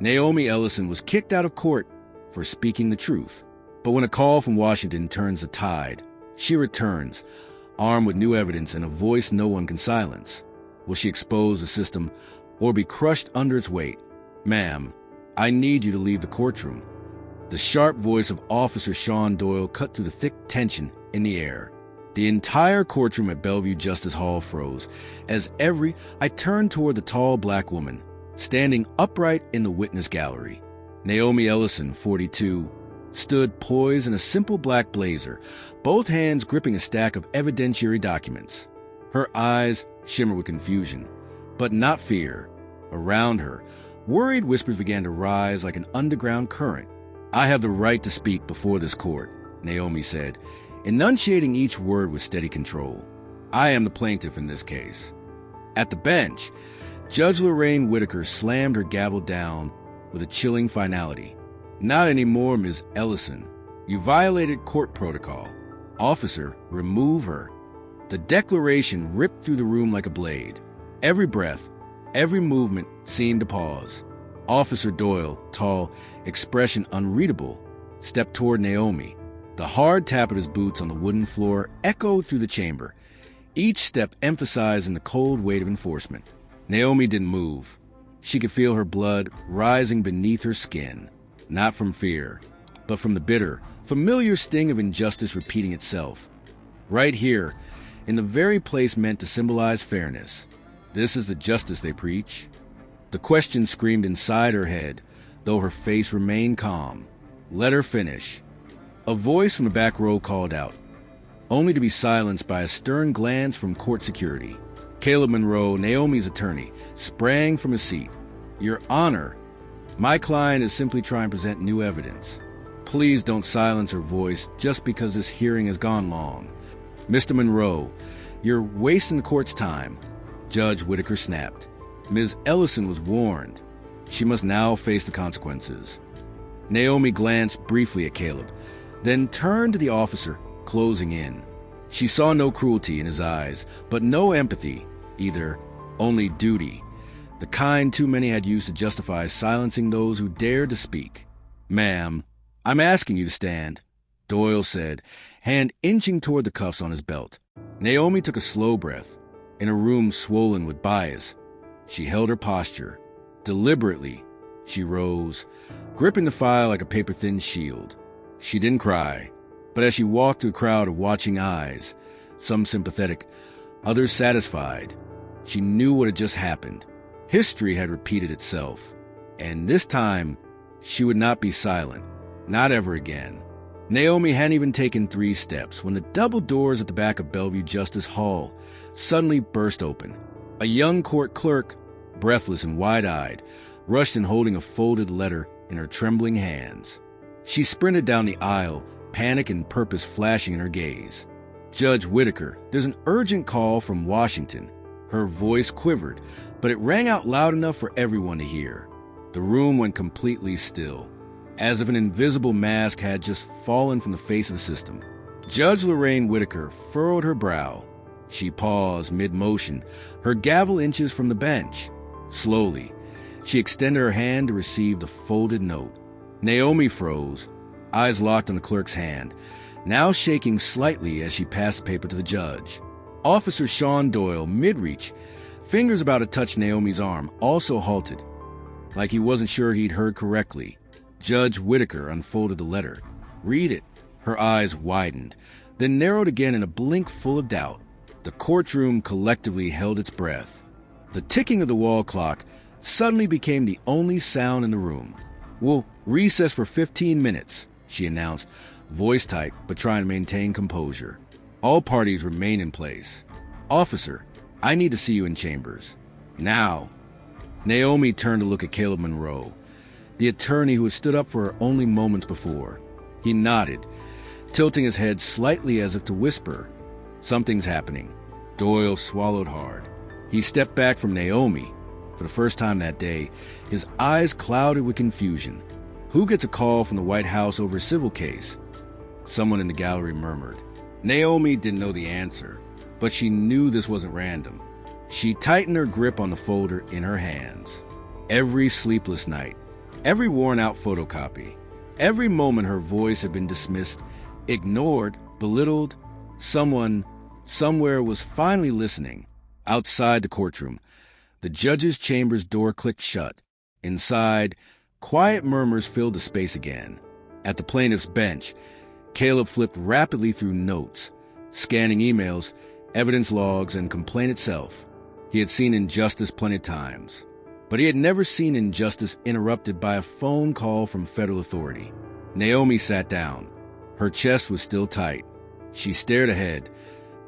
Naomi Ellison was kicked out of court for speaking the truth. But when a call from Washington turns the tide, she returns, armed with new evidence and a voice no one can silence. Will she expose the system or be crushed under its weight? "Ma'am, I need you to leave the courtroom." The sharp voice of Officer Sean Doyle cut through the thick tension in the air. The entire courtroom at Bellevue Justice Hall froze as I turned toward the tall black woman, standing upright in the witness gallery. Naomi Ellison, 42, stood poised in a simple black blazer, both hands gripping a stack of evidentiary documents. Her eyes shimmered with confusion, but not fear. Around her, worried whispers began to rise like an underground current. "I have the right to speak before this court," Naomi said, enunciating each word with steady control. "I am the plaintiff in this case." At the bench, Judge Lorraine Whitaker slammed her gavel down with a chilling finality. "Not anymore, Ms. Ellison. You violated court protocol. Officer, remove her." The declaration ripped through the room like a blade. Every breath, every movement seemed to pause. Officer Doyle, tall, expression unreadable, stepped toward Naomi. The hard tap of his boots on the wooden floor echoed through the chamber, each step emphasizing the cold weight of enforcement. Naomi didn't move. She could feel her blood rising beneath her skin, not from fear, but from the bitter, familiar sting of injustice repeating itself. Right here, in the very place meant to symbolize fairness. This is the justice they preach. The question screamed inside her head, though her face remained calm. Let her finish. A voice from the back row called out, only to be silenced by a stern glance from court security. Caleb Monroe, Naomi's attorney, sprang from his seat. "Your Honor, my client is simply trying to present new evidence. Please don't silence her voice just because this hearing has gone long. Mr. Monroe, you're wasting the court's time," Judge Whitaker snapped. Ms. Ellison was warned. She must now face the consequences. Naomi glanced briefly at Caleb, then turned to the officer, closing in. She saw no cruelty in his eyes, but no empathy either, only duty, the kind too many had used to justify silencing those who dared to speak. "Ma'am, I'm asking you to stand," Doyle said, hand inching toward the cuffs on his belt. Naomi took a slow breath. In a room swollen with bias, she held her posture. Deliberately, she rose, gripping the file like a paper-thin shield. She didn't cry, but as she walked through a crowd of watching eyes, some sympathetic, others satisfied, she knew what had just happened. History had repeated itself, and this time, she would not be silent, not ever again. Naomi hadn't even taken 3 steps when the double doors at the back of Bellevue Justice Hall suddenly burst open. A young court clerk, breathless and wide-eyed, rushed in holding a folded letter in her trembling hands. She sprinted down the aisle, panic and purpose flashing in her gaze. "Judge Whitaker, there's an urgent call from Washington." Her voice quivered, but it rang out loud enough for everyone to hear. The room went completely still, as if an invisible mask had just fallen from the face of the system. Judge Lorraine Whitaker furrowed her brow. She paused mid-motion, her gavel inches from the bench. Slowly, she extended her hand to receive the folded note. Naomi froze, eyes locked on the clerk's hand, now shaking slightly as she passed the paper to the judge. Officer Sean Doyle, mid-reach, fingers about to touch Naomi's arm, also halted, like he wasn't sure he'd heard correctly. Judge Whitaker unfolded the letter. "Read it." Her eyes widened, then narrowed again in a blink full of doubt. The courtroom collectively held its breath. The ticking of the wall clock suddenly became the only sound in the room. "We'll recess for 15 minutes, she announced, voice tight but trying to maintain composure. "All parties remain in place. Officer, I need to see you in chambers. Now." Naomi turned to look at Caleb Monroe, the attorney who had stood up for her only moments before. He nodded, tilting his head slightly as if to whisper, "Something's happening." Doyle swallowed hard. He stepped back from Naomi. For the first time that day, his eyes clouded with confusion. "Who gets a call from the White House over a civil case?" Someone in the gallery murmured. Naomi didn't know the answer, but she knew this wasn't random. She tightened her grip on the folder in her hands. Every sleepless night, Every worn-out photocopy. Every moment her voice had been dismissed, ignored, belittled. Someone, somewhere was finally listening. Outside the courtroom, the judge's chamber's door clicked shut. Inside, quiet murmurs filled the space again. At the plaintiff's bench, Caleb flipped rapidly through notes, scanning emails, evidence logs, and complaint itself. He had seen injustice plenty of times, but he had never seen injustice interrupted by a phone call from federal authority. Naomi sat down. Her chest was still tight. She stared ahead,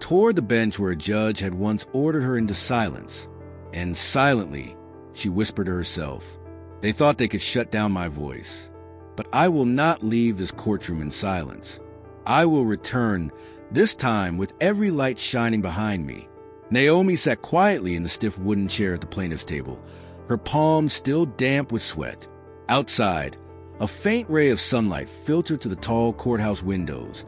toward the bench where a judge had once ordered her into silence. And silently, she whispered to herself, "They thought they could shut down my voice. But I will not leave this courtroom in silence. I will return, this time with every light shining behind me." Naomi sat quietly in the stiff wooden chair at the plaintiff's table, her palms still damp with sweat. Outside, a faint ray of sunlight filtered through the tall courthouse windows,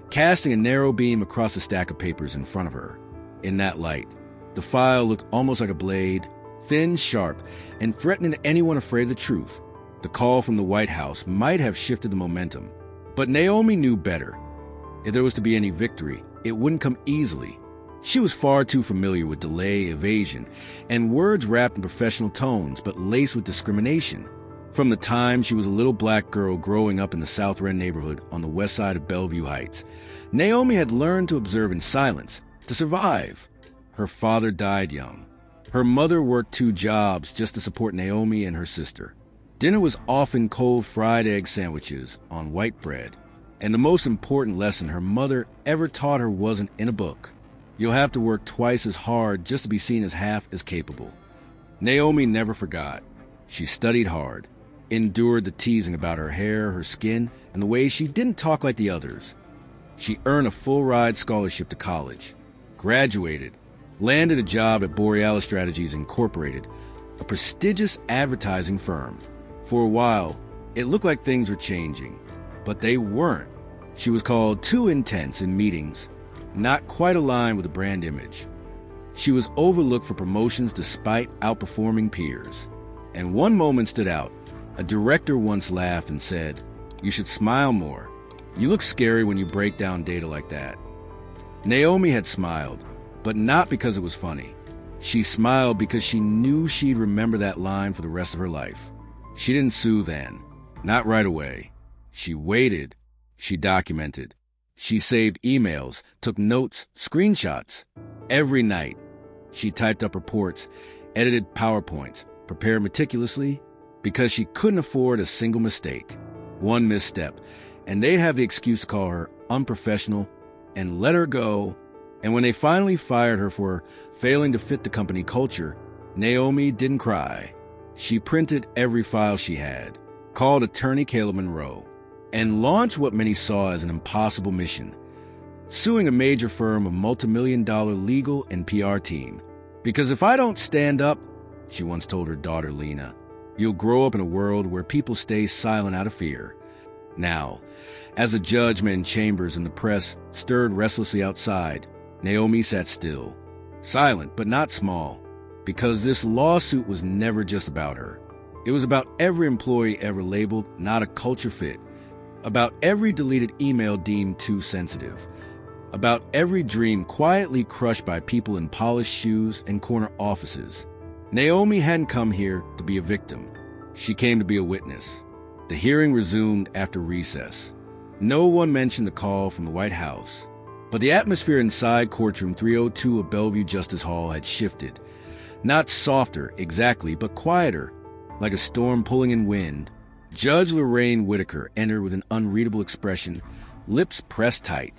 casting a narrow beam across the stack of papers in front of her. In that light, the file looked almost like a blade, thin, sharp, and threatening to anyone afraid of the truth. The call from the White House might have shifted the momentum, but Naomi knew better. If there was to be any victory, it wouldn't come easily. She was far too familiar with delay, evasion, and words wrapped in professional tones but laced with discrimination. From the time she was a little black girl growing up in the South End neighborhood on the west side of Bellevue Heights, Naomi had learned to observe in silence, to survive. Her father died young. Her mother worked 2 jobs just to support Naomi and her sister. Dinner was often cold fried egg sandwiches on white bread. And the most important lesson her mother ever taught her wasn't in a book. You'll have to work twice as hard just to be seen as half as capable. Naomi never forgot. She studied hard, endured the teasing about her hair, her skin, and the way she didn't talk like the others. She earned a full-ride scholarship to college, graduated, landed a job at Borealis Strategies Incorporated, a prestigious advertising firm. For a while, it looked like things were changing, but they weren't. She was called too intense in meetings, not quite aligned with the brand image. She was overlooked for promotions despite outperforming peers. And one moment stood out. A director once laughed and said, "You should smile more. You look scary when you break down data like that." Naomi had smiled, but not because it was funny. She smiled because she knew she'd remember that line for the rest of her life. She didn't sue then, not right away. She waited. She documented. She saved emails, took notes, screenshots. Every night, she typed up reports, edited PowerPoints, prepared meticulously, because she couldn't afford a single mistake. One misstep, and they'd have the excuse to call her unprofessional and let her go. And when they finally fired her for failing to fit the company culture, Naomi didn't cry. She printed every file she had, called attorney Caleb Monroe, and launched what many saw as an impossible mission, suing a major firm of multi-million-dollar legal and PR team. "Because if I don't stand up," she once told her daughter Lena, "you'll grow up in a world where people stay silent out of fear." Now, as the judgment in chambers and the press stirred restlessly outside, Naomi sat still, silent but not small, because this lawsuit was never just about her. It was about every employee ever labeled not a culture fit, about every deleted email deemed too sensitive, about every dream quietly crushed by people in polished shoes and corner offices. Naomi hadn't come here to be a victim. She came to be a witness. The hearing resumed after recess. No one mentioned the call from the White House, but the atmosphere inside courtroom 302 of Bellevue Justice Hall had shifted. Not softer, exactly, but quieter, like a storm pulling in wind. Judge Lorraine Whitaker entered with an unreadable expression, lips pressed tight.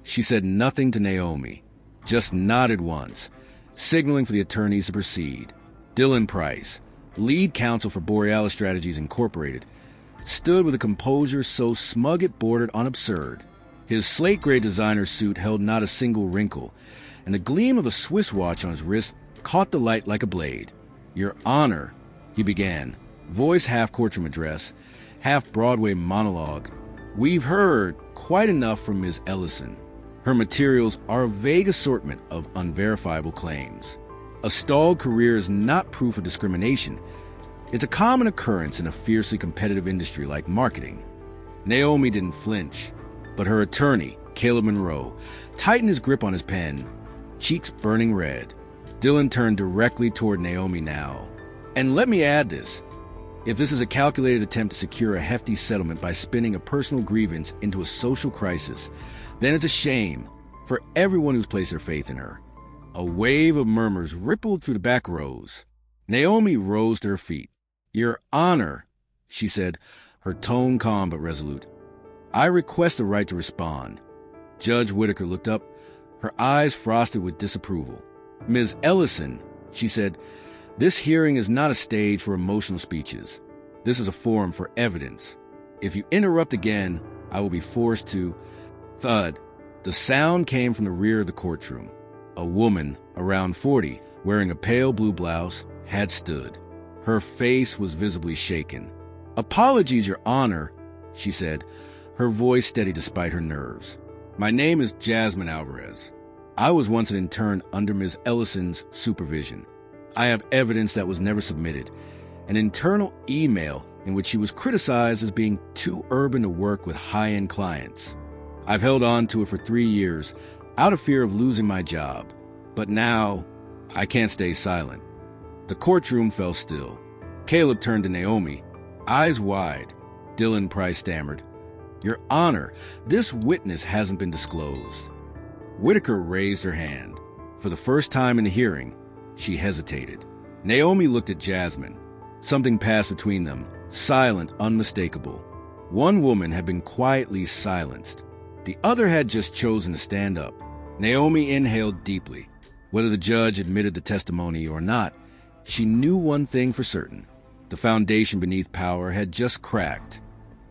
She said nothing to Naomi, just nodded once, signaling for the attorneys to proceed. Dylan Price, lead counsel for Borealis Strategies Incorporated, stood with a composure so smug it bordered on absurd. His slate-gray designer suit held not a single wrinkle, and the gleam of a Swiss watch on his wrist caught the light like a blade. "Your Honor," he began, voice half courtroom address, half Broadway monologue. "We've heard quite enough from Ms. Ellison. Her materials are a vague assortment of unverifiable claims. A stalled career is not proof of discrimination. It's a common occurrence in a fiercely competitive industry like marketing. Naomi didn't flinch, but her attorney, Caleb Monroe, tightened his grip on his pen, cheeks burning red. Dylan turned directly toward Naomi now. And let me add this. If this is a calculated attempt to secure a hefty settlement by spinning a personal grievance into a social crisis, then it's a shame for everyone who's placed their faith in her. A wave of murmurs rippled through the back rows. Naomi rose to her feet. "Your Honor," she said, her tone calm but resolute, "I request the right to respond." Judge Whitaker looked up, her eyes frosted with disapproval. "Ms. Ellison," she said, "this hearing is not a stage for emotional speeches. This is a forum for evidence. If you interrupt again, I will be forced to—" Thud. The sound came from the rear of the courtroom. A woman, around 40, wearing a pale blue blouse, had stood. Her face was visibly shaken. "Apologies, Your Honor," she said, her voice steady despite her nerves. "My name is Jasmine Alvarez. I was once an intern under Ms. Ellison's supervision. I have evidence that was never submitted, an internal email in which she was criticized as being too urban to work with high-end clients. I've held on to it for 3 years, out of fear of losing my job. But now, I can't stay silent." The courtroom fell still. Caleb turned to Naomi, eyes wide. Dylan Price stammered, "Your Honor, this witness hasn't been disclosed." Whitaker raised her hand. For the first time in the hearing, she hesitated. Naomi looked at Jasmine. Something passed between them, silent, unmistakable. One woman had been quietly silenced. The other had just chosen to stand up. Naomi inhaled deeply. Whether the judge admitted the testimony or not, she knew one thing for certain. The foundation beneath power had just cracked.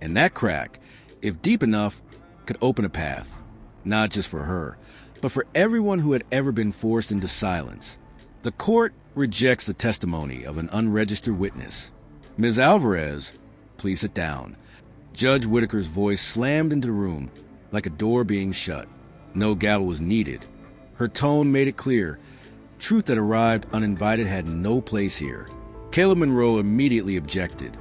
And that crack, if deep enough, could open a path. Not just for her, but for everyone who had ever been forced into silence. The court rejects the testimony of an unregistered witness. "Ms. Alvarez, please sit down." Judge Whitaker's voice slammed into the room like a door being shut. No gavel was needed. Her tone made it clear. Truth that arrived uninvited had no place here. Caleb Monroe immediately objected,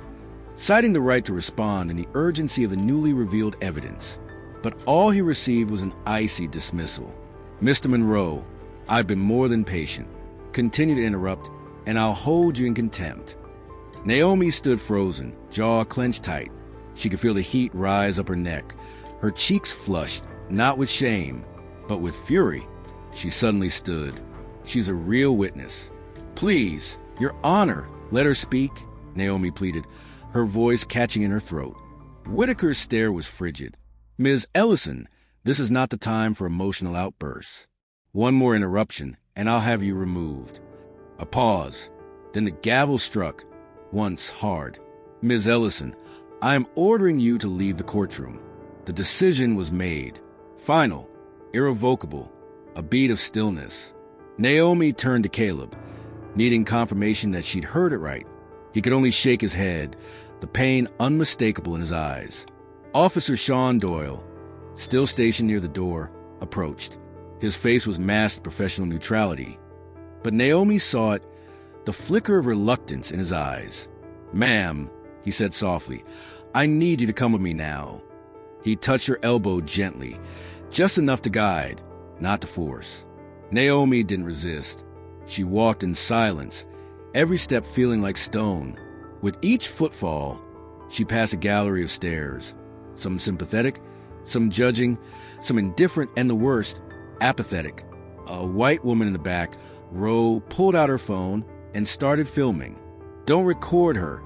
citing the right to respond and the urgency of the newly revealed evidence. But all he received was an icy dismissal. "Mr. Monroe, I've been more than patient. Continue to interrupt, and I'll hold you in contempt." Naomi stood frozen, jaw clenched tight. She could feel the heat rise up her neck. Her cheeks flushed, not with shame, but with fury. She suddenly stood. "She's a real witness." "Please, Your Honor, let her speak," Naomi pleaded, her voice catching in her throat. Whitaker's stare was frigid. "Ms. Ellison, this is not the time for emotional outbursts. One more interruption, and I'll have you removed." A pause. Then the gavel struck, once hard. "Ms. Ellison, I am ordering you to leave the courtroom." The decision was made. Final. Irrevocable. A beat of stillness. Naomi turned to Caleb, needing confirmation that she'd heard it right. He could only shake his head, the pain unmistakable in his eyes. Officer Sean Doyle, still stationed near the door, approached. His face was masked professional neutrality. But Naomi saw it, the flicker of reluctance in his eyes. "Ma'am," he said softly, "I need you to come with me now." He touched her elbow gently, just enough to guide, not to force. Naomi didn't resist. She walked in silence, every step feeling like stone. With each footfall, she passed a gallery of stairs, some sympathetic, some judging, some indifferent, and the worst, apathetic. A white woman in the back row pulled out her phone and started filming. "Don't record her,"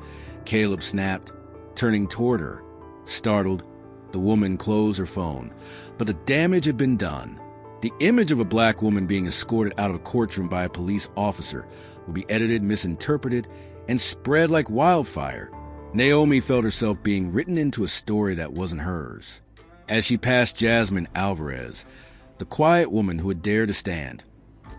Caleb snapped, turning toward her. Startled, the woman closed her phone, but the damage had been done. The image of a black woman being escorted out of a courtroom by a police officer would be edited, misinterpreted, and spread like wildfire. Naomi felt herself being written into a story that wasn't hers. As she passed Jasmine Alvarez, the quiet woman who had dared to stand,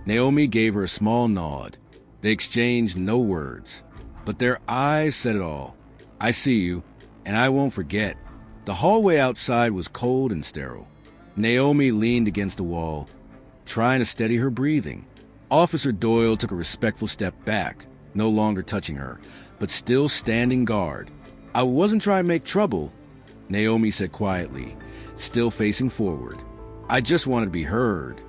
Naomi gave her a small nod. They exchanged no words, but their eyes said it all. "I see you, and I won't forget." The hallway outside was cold and sterile. Naomi leaned against the wall, trying to steady her breathing. Officer Doyle took a respectful step back, no longer touching her, but still standing guard. "I wasn't trying to make trouble," Naomi said quietly, still facing forward. "I just wanted to be heard."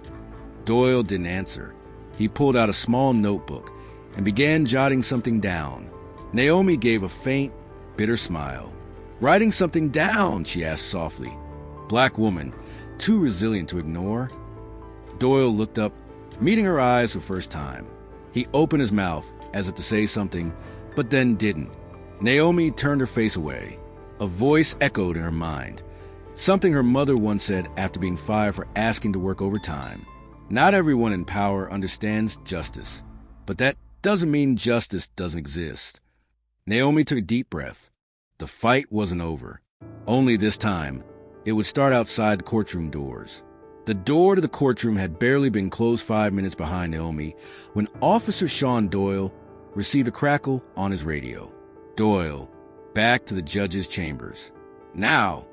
Doyle didn't answer. He pulled out a small notebook and began jotting something down. Naomi gave a faint, bitter smile. "Writing something down?" she asked softly. Black woman, too resilient to ignore. Doyle looked up, meeting her eyes for the first time. He opened his mouth as if to say something, but then didn't. Naomi turned her face away. A voice echoed in her mind, something her mother once said after being fired for asking to work overtime. Not everyone in power understands justice, but that doesn't mean justice doesn't exist. Naomi took a deep breath. The fight wasn't over. Only this time, it would start outside the courtroom doors. The door to the courtroom had barely been closed 5 minutes behind Naomi when Officer Sean Doyle received a crackle on his radio. Doyle, back to the judge's chambers. "Now!"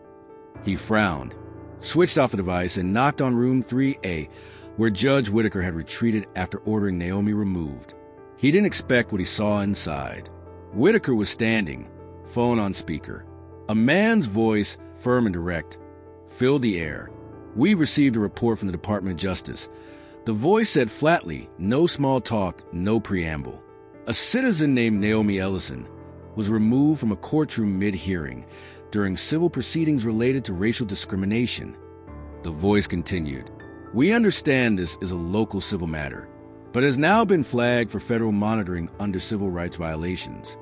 He frowned, switched off the device, and knocked on room 3A, where Judge Whitaker had retreated after ordering Naomi removed. He didn't expect what he saw inside. Whitaker was standing, phone on speaker. A man's voice, firm and direct, filled the air. "We've received a report from the Department of Justice." The voice said flatly, no small talk, no preamble. A citizen named Naomi Ellison was removed from a courtroom mid-hearing during civil proceedings related to racial discrimination. The voice continued, "We understand this is a local civil matter, but has now been flagged for federal monitoring under civil rights violations."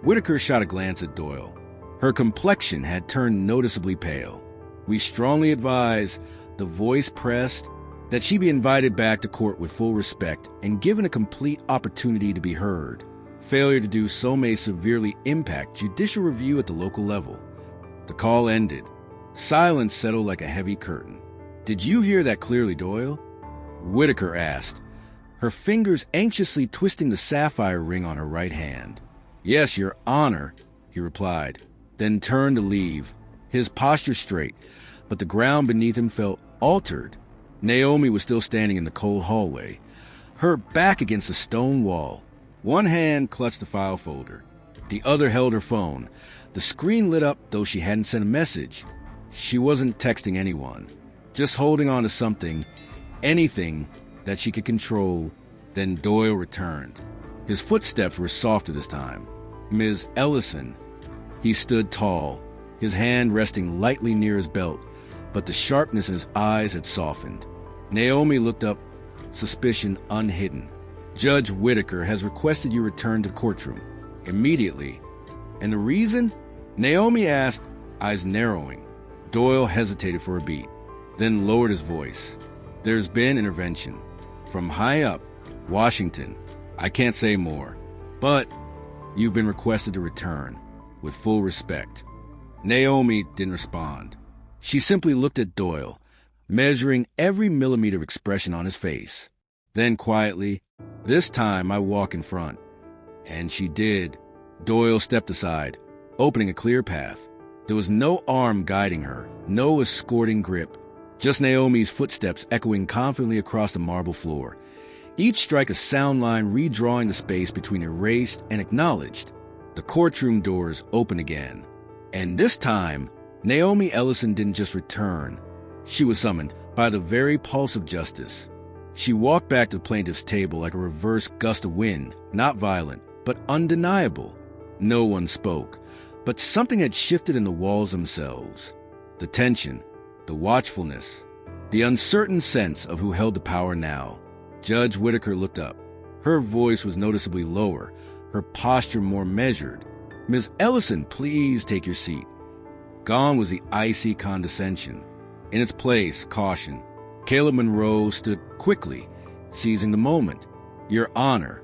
Whitaker shot a glance at Doyle. Her complexion had turned noticeably pale. "We strongly advise," the voice pressed, "that she be invited back to court with full respect and given a complete opportunity to be heard. Failure to do so may severely impact judicial review at the local level." The call ended. Silence settled like a heavy curtain. "Did you hear that clearly, Doyle?" Whitaker asked, her fingers anxiously twisting the sapphire ring on her right hand. "Yes, Your Honor," he replied, then turned to leave, his posture straight, but the ground beneath him felt altered. Naomi was still standing in the cold hallway, her back against the stone wall. One hand clutched the file folder. The other held her phone. The screen lit up, though she hadn't sent a message. She wasn't texting anyone, just holding on to something, anything that she could control. Then Doyle returned. His footsteps were softer this time. "Ms. Ellison." He stood tall, his hand resting lightly near his belt, but the sharpness in his eyes had softened. Naomi looked up, suspicion unhidden. "Judge Whitaker has requested you return to the courtroom immediately." "And the reason?" Naomi asked, eyes narrowing. Doyle hesitated for a beat, then lowered his voice. "There's been intervention. From high up, Washington. I can't say more. But you've been requested to return, with full respect." Naomi didn't respond. She simply looked at Doyle, measuring every millimeter of expression on his face. Then quietly, "This time I walk in front." And she did. Doyle stepped aside, opening a clear path. There was no arm guiding her, no escorting grip, just Naomi's footsteps echoing confidently across the marble floor, each strike a sound line redrawing the space between erased and acknowledged. The courtroom doors opened again. And this time, Naomi Ellison didn't just return. She was summoned by the very pulse of justice. She walked back to the plaintiff's table like a reverse gust of wind, not violent, but undeniable. No one spoke, but something had shifted in the walls themselves. The tension, the watchfulness, the uncertain sense of who held the power now. Judge Whitaker looked up. Her voice was noticeably lower, her posture more measured. "Ms. Ellison, please take your seat." Gone was the icy condescension. In its place, caution. Caleb Monroe stood quickly, seizing the moment. "Your Honor,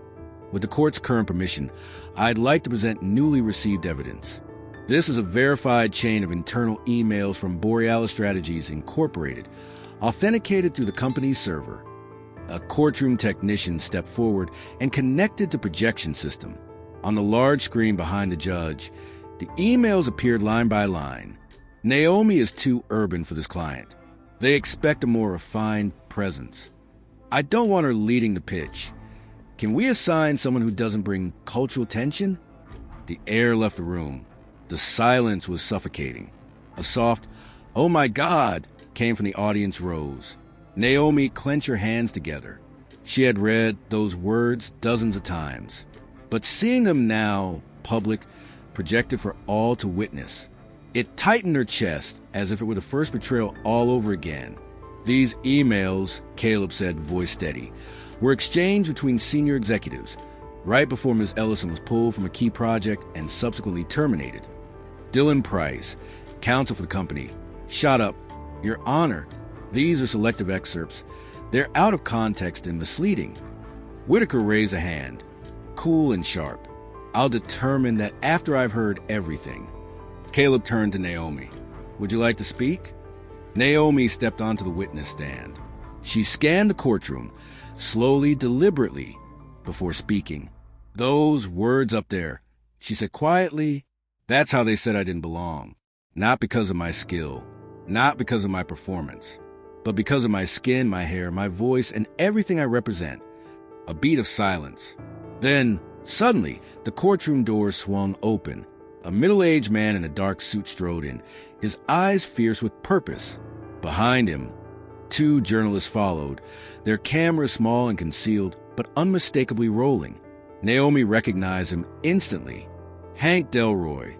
with the court's current permission, I'd like to present newly received evidence. This is a verified chain of internal emails from Borealis Strategies Incorporated, authenticated through the company's server." A courtroom technician stepped forward and connected the projection system. On the large screen behind the judge, the emails appeared line by line. "Naomi is too urban for this client. They expect a more refined presence. I don't want her leading the pitch. Can we assign someone who doesn't bring cultural tension? The air left the room. The silence was suffocating. A soft, "Oh my God," came from the audience rows. Naomi clenched her hands together. She had read those words dozens of times. But seeing them now, public, projected for all to witness, it tightened her chest as if it were the first betrayal all over again. "These emails," Caleb said, voice steady, "were exchanged between senior executives, right before Ms. Ellison was pulled from a key project and subsequently terminated. Dylan Price, counsel for the company, shot up, 'Your Honor, these are selective excerpts. They're out of context and misleading.' Whitaker raised a hand, cool and sharp. 'I'll determine that after I've heard everything.' Caleb turned to Naomi. 'Would you like to speak?' Naomi stepped onto the witness stand. She scanned the courtroom, slowly, deliberately, before speaking. 'Those words up there,' she said quietly, 'that's how they said I didn't belong. Not because of my skill, not because of my performance, but because of my skin, my hair, my voice, and everything I represent.' A beat of silence. Then, suddenly, the courtroom doors swung open. A middle-aged man in a dark suit strode in, his eyes fierce with purpose. Behind him, 2 journalists followed, their cameras small and concealed, but unmistakably rolling. Naomi recognized him instantly. Hank Delroy,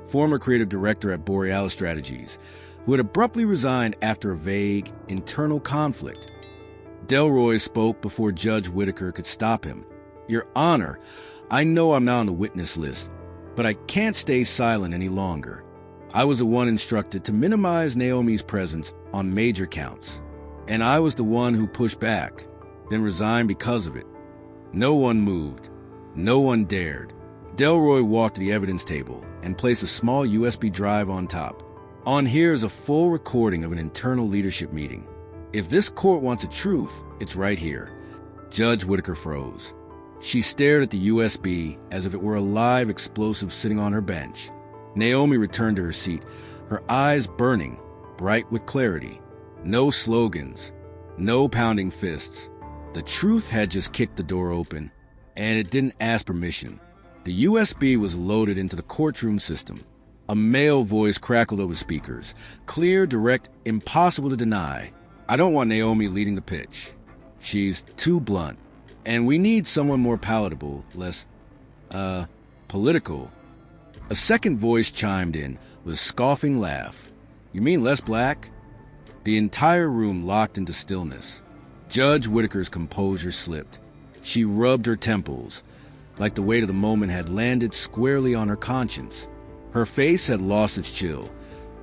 former creative director at Borealis Strategies, who had abruptly resigned after a vague, internal conflict. Delroy spoke before Judge Whitaker could stop him. 'Your Honor, I know I'm not on the witness list, but I can't stay silent any longer. I was the one instructed to minimize Naomi's presence on major counts, and I was the one who pushed back, then resigned because of it.' No one moved. No one dared. Delroy walked to the evidence table and placed a small USB drive on top. 'On here is a full recording of an internal leadership meeting. If this court wants the truth, it's right here.' Judge Whitaker froze. She stared at the USB as if it were a live explosive sitting on her bench. Naomi returned to her seat, her eyes burning, bright with clarity. No slogans, no pounding fists. The truth had just kicked the door open, and it didn't ask permission. The USB was loaded into the courtroom system. A male voice crackled over speakers. Clear, direct, impossible to deny. 'I don't want Naomi leading the pitch. She's too blunt. And we need someone more palatable, less, political.' A second voice chimed in with a scoffing laugh. 'You mean less black?' The entire room locked into stillness. Judge Whitaker's composure slipped. She rubbed her temples, like the weight of the moment had landed squarely on her conscience. Her face had lost its chill,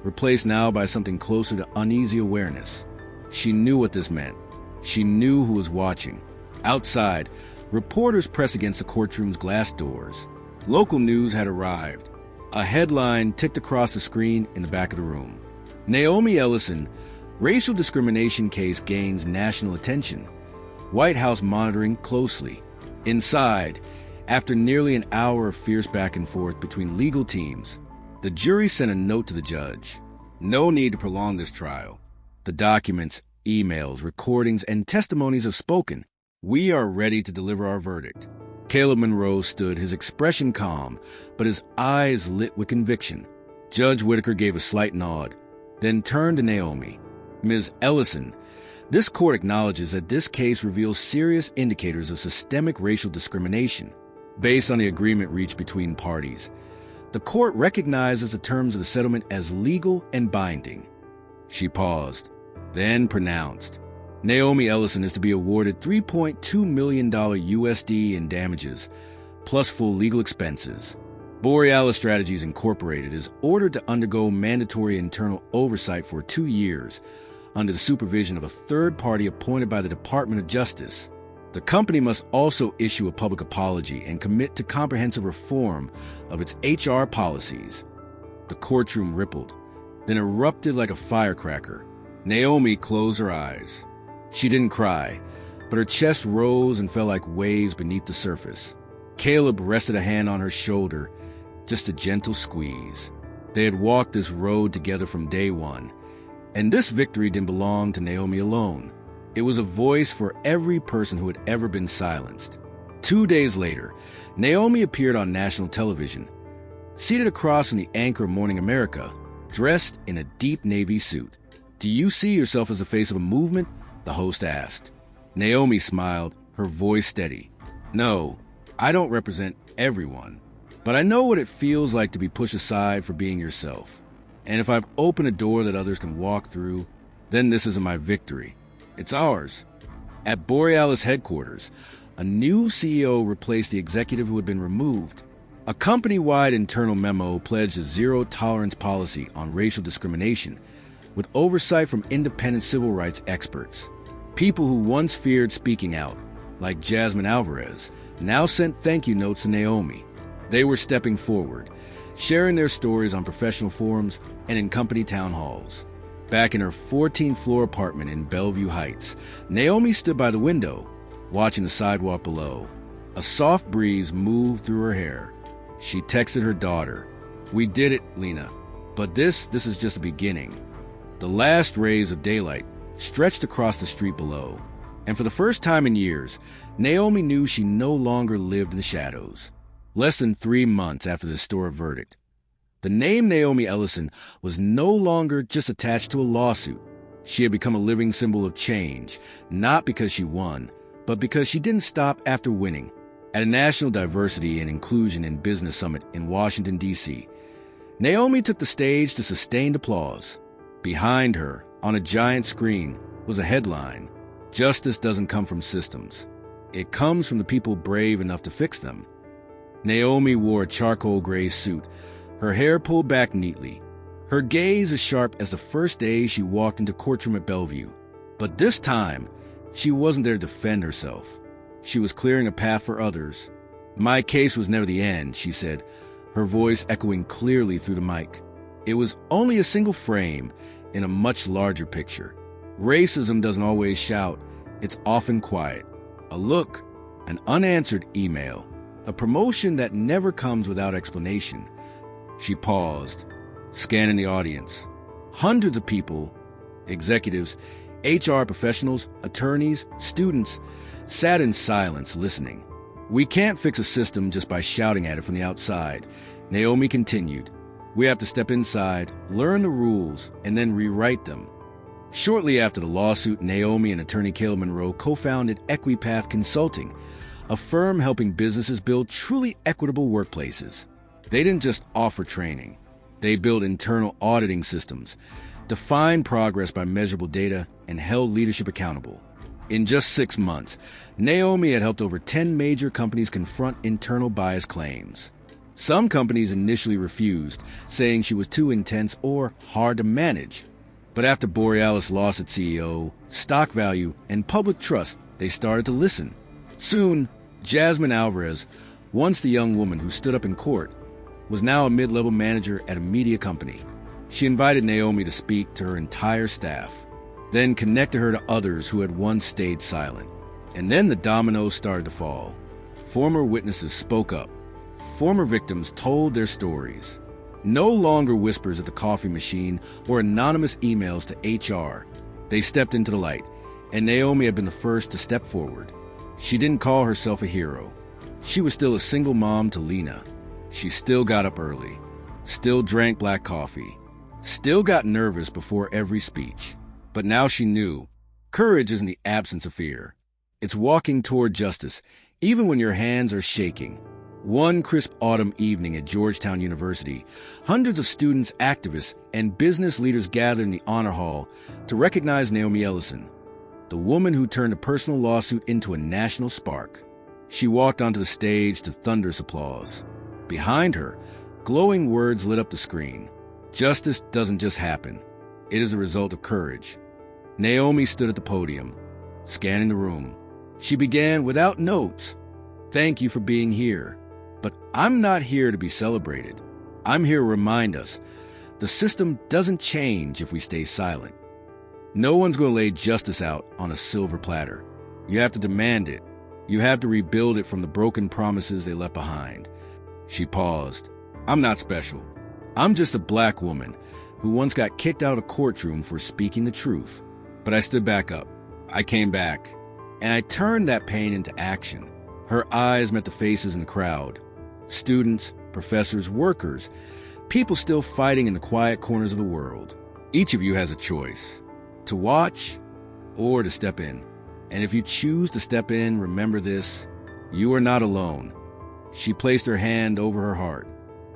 replaced now by something closer to uneasy awareness. She knew what this meant. She knew who was watching. Outside, reporters pressed against the courtroom's glass doors. Local news had arrived. A headline ticked across the screen in the back of the room. 'Naomi Ellison, racial discrimination case gains national attention. White House monitoring closely.' Inside, after nearly an hour of fierce back and forth between legal teams, the jury sent a note to the judge. 'No need to prolong this trial. The documents, emails, recordings, and testimonies have spoken. We are ready to deliver our verdict.' Caleb Monroe stood, his expression calm, but his eyes lit with conviction. Judge Whitaker gave a slight nod, then turned to Naomi. 'Ms. Ellison, this court acknowledges that this case reveals serious indicators of systemic racial discrimination. Based on the agreement reached between parties, the court recognizes the terms of the settlement as legal and binding.' She paused, then pronounced, 'Naomi Ellison is to be awarded $3.2 million USD in damages, plus full legal expenses. Borealis Strategies Incorporated is ordered to undergo mandatory internal oversight for 2 years under the supervision of a third party appointed by the Department of Justice. The company must also issue a public apology and commit to comprehensive reform of its HR policies.' The courtroom rippled, then erupted like a firecracker. Naomi closed her eyes. She didn't cry, but her chest rose and fell like waves beneath the surface. Caleb rested a hand on her shoulder, just a gentle squeeze. They had walked this road together from day one, and this victory didn't belong to Naomi alone. It was a voice for every person who had ever been silenced. 2 days later, Naomi appeared on national television, seated across from the anchor of Morning America, dressed in a deep navy suit. "Do you see yourself as the face of a movement?" the host asked. Naomi smiled, her voice steady. "No, I don't represent everyone, but I know what it feels like to be pushed aside for being yourself. And if I've opened a door that others can walk through, then this isn't my victory. It's ours." At Borealis headquarters, a new CEO replaced the executive who had been removed. A company-wide internal memo pledged a zero-tolerance policy on racial discrimination, with oversight from independent civil rights experts. People who once feared speaking out, like Jasmine Alvarez, now sent thank-you notes to Naomi. They were stepping forward, sharing their stories on professional forums and in company town halls. Back in her 14th-floor apartment in Bellevue Heights, Naomi stood by the window, watching the sidewalk below. A soft breeze moved through her hair. She texted her daughter, "We did it, Lena, but this is just the beginning." The last rays of daylight stretched across the street below, and for the first time in years, Naomi knew she no longer lived in the shadows. Less than 3 months after the historic verdict, the name Naomi Ellison was no longer just attached to a lawsuit. She had become a living symbol of change, not because she won, but because she didn't stop after winning. At a National Diversity and Inclusion in Business Summit in Washington, D.C., Naomi took the stage to sustained applause. Behind her, on a giant screen, was a headline: "Justice doesn't come from systems. It comes from the people brave enough to fix them." Naomi wore a charcoal gray suit, her hair pulled back neatly, her gaze as sharp as the first day she walked into courtroom at Bellevue. But this time, she wasn't there to defend herself. She was clearing a path for others. "My case was never the end," she said, her voice echoing clearly through the mic. It was only a single frame in a much larger picture. Racism doesn't always shout. It's often quiet. A look, an unanswered email, a promotion that never comes without explanation. She paused, scanning the audience. Hundreds of people, executives, HR professionals, attorneys, students, sat in silence listening. "We can't fix a system just by shouting at it from the outside," Naomi continued. "We have to step inside, learn the rules, and then rewrite them." Shortly after the lawsuit, Naomi and attorney Caleb Monroe co-founded Equipath Consulting, a firm helping businesses build truly equitable workplaces. They didn't just offer training. They built internal auditing systems, defined progress by measurable data, and held leadership accountable. In just 6 months, Naomi had helped over 10 major companies confront internal bias claims. Some companies initially refused, saying she was too intense or hard to manage. But after Borealis lost its CEO, stock value, and public trust, they started to listen. Soon, Jasmine Alvarez, once the young woman who stood up in court, was now a mid-level manager at a media company. She invited Naomi to speak to her entire staff, then connected her to others who had once stayed silent. And then the dominoes started to fall. Former witnesses spoke up. Former victims told their stories. No longer whispers at the coffee machine or anonymous emails to HR. They stepped into the light, and Naomi had been the first to step forward. She didn't call herself a hero. She was still a single mom to Lena. She still got up early, still drank black coffee, still got nervous before every speech. But now she knew, courage isn't the absence of fear. It's walking toward justice, even when your hands are shaking. One crisp autumn evening at Georgetown University, hundreds of students, activists, and business leaders gathered in the Honor Hall to recognize Naomi Ellison, the woman who turned a personal lawsuit into a national spark. She walked onto the stage to thunderous applause. Behind her, glowing words lit up the screen. Justice doesn't just happen. It is a result of courage. Naomi stood at the podium, scanning the room. She began without notes. "Thank you for being here. But I'm not here to be celebrated. I'm here to remind us the system doesn't change if we stay silent. No one's going to lay justice out on a silver platter. You have to demand it. You have to rebuild it from the broken promises they left behind." She paused. "I'm not special. I'm just a black woman who once got kicked out of a courtroom for speaking the truth. But I stood back up. I came back. And I turned that pain into action. Her eyes met the faces in the crowd. Students, professors, workers, people still fighting in the quiet corners of the world. Each of you has a choice, to watch or to step in. And if you choose to step in, remember this, you are not alone. She placed her hand over her heart.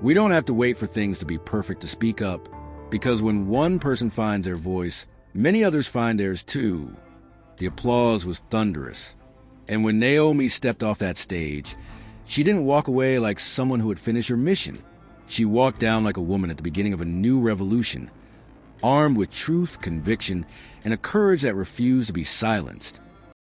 We don't have to wait for things to be perfect to speak up, because when one person finds their voice, many others find theirs too. The applause was thunderous. And when Naomi stepped off that stage, she didn't walk away like someone who had finished her mission. She walked down like a woman at the beginning of a new revolution, armed with truth, conviction, and a courage that refused to be silenced.